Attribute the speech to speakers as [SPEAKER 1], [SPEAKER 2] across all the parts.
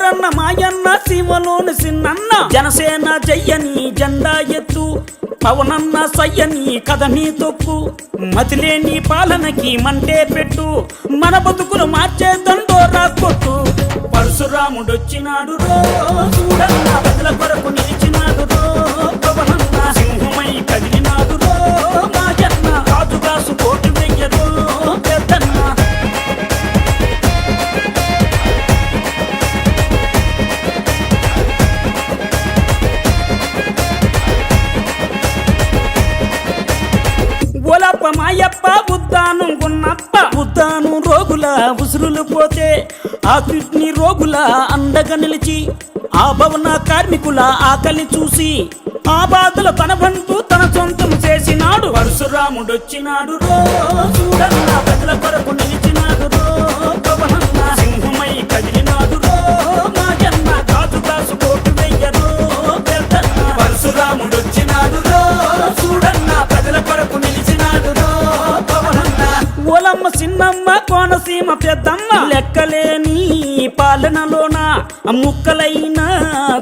[SPEAKER 1] ఓరన్న మాయన్న సీమలోని సిన్నన్న జనసేన జయ్యని జెండా ఎత్తు పవనన్న సయ్యని కథని తొక్కు మతిలేని పాలనకి మంటే పెట్టు మన బతుకులు మార్చే దండోరా కొట్టు పరశురాముడొచ్చినాడు రో చూడన్న ప్రజల కొరకు నిలిచినాడు రో పవనన్న సింహమై కదిలినాడు రో మాయన్న రాజుగాసు కోటి వెయ్యరో పెద్దన్న ఓలప్ప మాయప్ప ఉద్దానం గున్నప్ప ఉద్దానం రోగుల ఉసురులు పోతే ఆ కిడ్నీ రోగుల అండగా నిలిచి ఆ భవన కార్మికుల ఆకలి చూసి ఆ బాధలు తన బంధు తన సొంతం చేసినాడు పరశురాముడొచ్చినాడు రో చూడన్న ప్రజల కొరకు నిలిచినాడు రో పవనన్న సింహమై కదిలినాడు రో మాయన్న కాజు కోటు వెయ్యరో పెద్దన్న పరశురాముడొచ్చినాడు రో చూడన్న ప్రజల కొరకు నిలిచినాడు రో పవనన్న ఓలమ్మ చిన్నమ్మ కోనసీమ పెద్దమ్మ లెక్కలేని పాలనలోన ముక్కలైన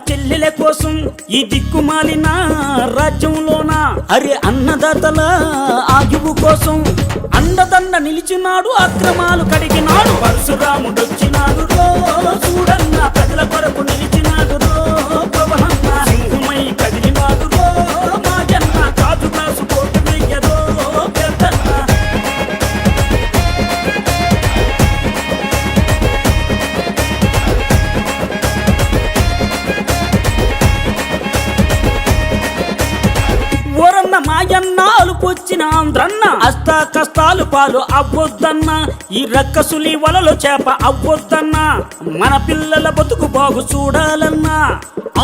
[SPEAKER 1] చెల్లెల కోసం ఈ దిక్కుమాలిన రాజ్యంలోన అరే అన్నదాతల ఆయువు కోసం అండదండ నిలిచినాడు అక్రమాలు కడిగినాడు పరశురాముడొచ్చినాడు రో చూడన్న ప్రజల కొరకు నిలిచినాడు రో పవనన్న సింహమై కదిలినాడు రో మాయన్న కాజు కోటు వెయ్యరో పెద్దన్న ఓరన్న మాయన్న అలుపొచ్చిన ఆంధ్రన్న అష్ట కష్టాలు పాలు అవ్వొద్దన్న ఈ రక్కసులి వలలో చేప అవ్వొద్దన్న మన పిల్లల బతుకు బాగు చూడాలన్నా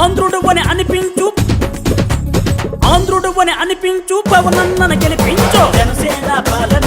[SPEAKER 1] ఆంధ్రుడు అని అనిపించు పవనన్నను గెలిపించు జనసేన పాలన